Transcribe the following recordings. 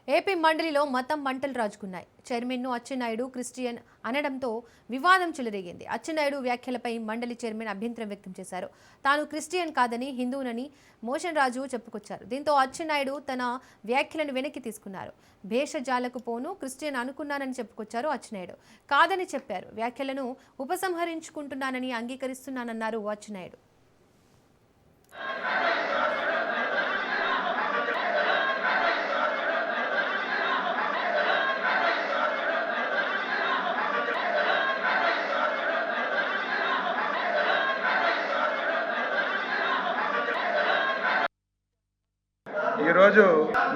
AP మండలిలో మతం మంటలు రాజుకున్నాయి. చైర్మన్ను అచ్చెన్నాయుడు క్రిస్టియన్ అనడంతో వివాదం చెలరేగింది. అచ్చెన్నాయుడు వ్యాఖ్యలపై మండలి చైర్మన్ అభ్యంతరం వ్యక్తం చేశారు. తాను క్రిస్టియన్ కాదని హిందువునని మోషన్ రాజు చెప్పుకొచ్చారు. దీంతో అచ్చెన్నాయుడు తన వ్యాఖ్యలను వెనక్కి తీసుకున్నారు. భేషజాలకు పోను క్రిస్టియన్ అనుకున్నానని చెప్పుకొచ్చారు అచ్చెన్నాయుడు. కాదని చెప్పారు. వ్యాఖ్యలను ఉపసంహరించుకుంటున్నానని అంగీకరిస్తున్నానన్నారు అచ్చెన్నాయుడు. ఈరోజు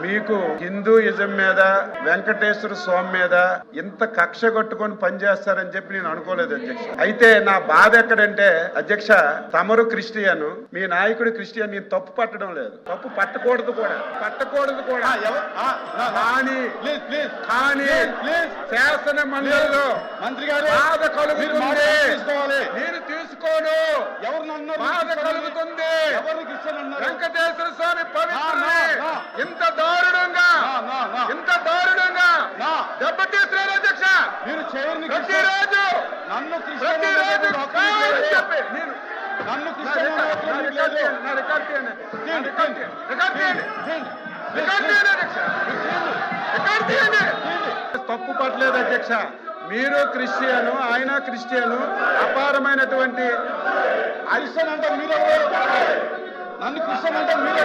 మీకు హిందూయిజం మీద వెంకటేశ్వర స్వామి మీద ఇంత కక్ష కట్టుకొని పనిచేస్తారని చెప్పి నేను అనుకోలేదు అధ్యక్ష. అయితే నా బాధ ఎక్కడంటే అధ్యక్ష, తమరు క్రిస్టియన్, మీ నాయకుడు క్రిస్టియన్. నేను తప్పు పట్టడం లేదు, తప్పు పట్టకూడదు కూడా కానీ శాసన మండలిలో మంత్రి గారు బాధ కలుగుతుంది. నేను తీసుకోను. బాధ కలుగుతుంది. వెంకటేశ్వర స్వామి పవిత్ర ఇంత దారుణంగా దెబ్బతీస్తున్నారు అధ్యక్ష. మీరు ప్రతిరోజు నన్ను తప్పు పట్టలేదు అధ్యక్ష. మీరు క్రిస్టియను, ఆయన క్రిస్టియను. అపారమైనటువంటి అరిసన్ అంటే మీరు నన్ను క్రిస్టియన్ అంటే మీరు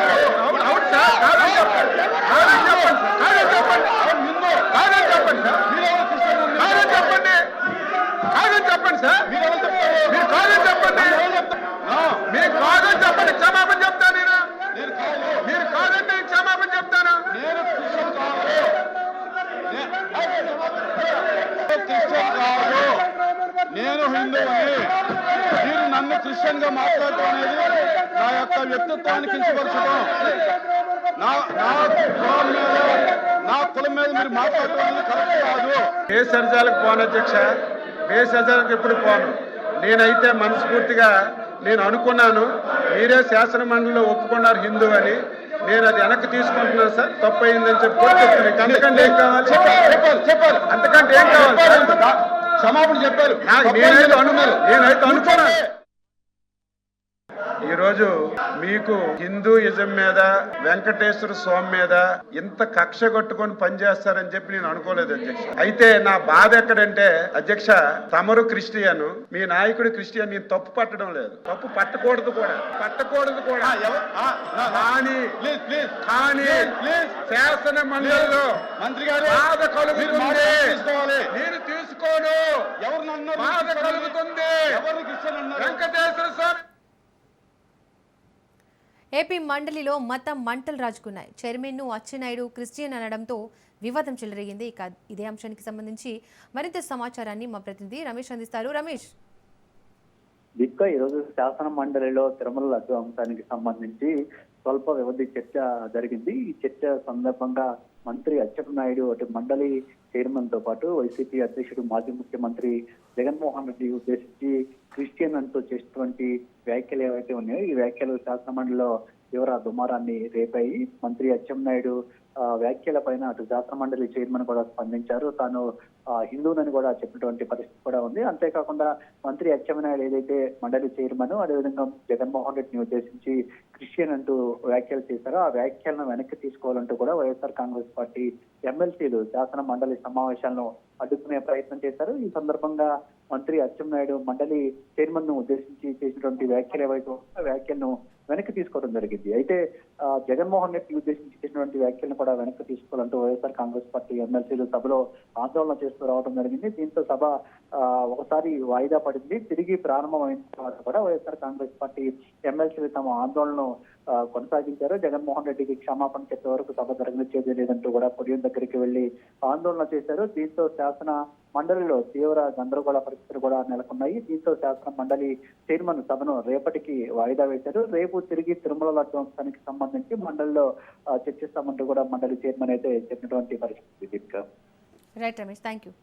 చెప్పండి సార్. మీరు కాదని చెప్పండి. మీరు కాదని చెప్పండి, క్షమాపణ చెప్తాను నేను. మీరు కాదంటే క్షమాపణ చెప్తాను. నేను హిందువుని. మీరు నన్ను క్రిస్టియన్ గా మాట్లాడటం అనేది నా యొక్క వ్యక్తిత్వాన్ని కించపరచడం. నా కులం మీద మీరు మాట్లాడటం అనేది కరెక్ట్ కాదు. ఏ సర్జాలకు పోను అధ్యక్ష, ఏ సర్జాలకు ఎప్పుడు పోను. నేనైతే మనస్ఫూర్తిగా నేను అనుకున్నాను, మీరే శాసన మండలిలో ఒప్పుకున్నారు హిందూ అని. నేను అది వెనక్కి తీసుకుంటున్నాను సార్, తప్పు అయిందని చెప్పి అంతకంటే ఏం కావాలి? చెప్పాలి అంతకంటే ఏం కావాలి? క్షమాపణ చెప్పారు. నేనైతే అనుకున్నాను. ఈరోజు మీకు హిందూయిజం మీద వెంకటేశ్వర స్వామి మీద ఇంత కక్ష కట్టుకొని పనిచేస్తారని చెప్పి నేను అనుకోలేదు అధ్యక్ష. అయితే నా బాధ ఎక్కడంటే అధ్యక్ష, తమరు క్రిస్టియన్, మీ నాయకుడు క్రిస్టియన్. నేను తప్పు పట్టడం లేదు, తప్పు పట్టకూడదు కూడా కానీ శాసన మండలిలో మంత్రి గారు బాధ కలుగుతుంది. నేను తీసుకోను. బాధ కలుగుతుంది. వెంకటేశ్వర స్వామి. ఏపీ మండలిలో మతం మంటలు రాజుకున్నాయి. చైర్మన్ను అచ్చెన్నాయుడు క్రిస్టియన్ అనడంతో వివాదం చెలరేగింది. ఇక ఇదే అంశానికి సంబంధించి మరింత సమాచారాన్ని మా ప్రతినిధి రమేష్ అందిస్తారు. రమేష్, దీంతో ఈరోజు శాసన మండలిలో తిరుమల లడ్డు అంశానికి సంబంధించి స్వల్ప వ్యవధి చర్చ జరిగింది. ఈ చర్చ సందర్భంగా మంత్రి అచ్చెన్నాయుడు అటు మండలి చైర్మన్ తో పాటు వైసీపీ అధ్యక్షుడు మాజీ ముఖ్యమంత్రి జగన్మోహన్ రెడ్డి ఉద్దేశించి క్రిస్టియన్ అంటూ చేసినటువంటి వ్యాఖ్యలు ఏవైతే ఉన్నాయో ఈ వ్యాఖ్యలు శాసన మండలిలో తీవ్ర దుమారాన్ని రేపాయి. మంత్రి అచ్చెన్నాయుడు వ్యాఖ్యల పైన అటు శాసన మండలి చైర్మన్ కూడా స్పందించారు. తాను హిందువునని కూడా చెప్పినటువంటి పరిస్థితి కూడా ఉంది. అంతేకాకుండా మంత్రి అచ్చెన్నాయుడు ఏదైతే మండలి చైర్మన్, అదేవిధంగా జగన్మోహన్ రెడ్డిని ఉద్దేశించి క్రిస్టియన్ అంటూ వ్యాఖ్యలు చేశారో ఆ వ్యాఖ్యలను వెనక్కి తీసుకోవాలంటూ కూడా వైఎస్ఆర్ కాంగ్రెస్ పార్టీ ఎమ్మెల్సీలు శాసన మండలి సమావేశాలను అడ్డుకునే ప్రయత్నం చేశారు. ఈ సందర్భంగా మంత్రి అచ్చెన్నాయుడు మండలి చైర్మన్ ను ఉద్దేశించి చేసినటువంటి వ్యాఖ్యలు ఏవైతే వ్యాఖ్యలను వెనక్కి తీసుకోవడం జరిగింది. అయితే జగన్మోహన్ రెడ్డి ఉద్దేశించి చేసినటువంటి వ్యాఖ్యలను కూడా వెనక్కి తీసుకోవాలంటూ వైఎస్ఆర్ కాంగ్రెస్ పార్టీ ఎమ్మెల్సీలు సభలో ఆందోళన చేస్తూ రావడం జరిగింది. దీంతో సభ ఒకసారి వాయిదా పడింది. తిరిగి ప్రారంభమైన తర్వాత కూడా వైఎస్ఆర్ కాంగ్రెస్ పార్టీ ఎమ్మెల్సీలు తమ ఆందోళనను కొనసాగించారు. జగన్మోహన్ రెడ్డికి క్షమాపణ చెప్పే వరకు సభ జరగనిచ్చేది లేదంటూ కూడా పొడియం దగ్గరికి వెళ్లి ఆందోళన చేశారు. దీంతో శాసన మండలిలో తీవ్ర గందరగోళ పరిస్థితులు కూడా నెలకొన్నాయి. దీంతో శాసన మండలి చైర్మన్ సభను రేపటికి వాయిదా వేశారు. రేపు తిరిగి తిరుమల లడ్డు అంశానికి సంబంధించి మండలిలో చర్చిస్తామంటూ కూడా మండలి చైర్మన్ అయితే చెప్పినటువంటి పరిస్థితి. Right Ramesh, thank you.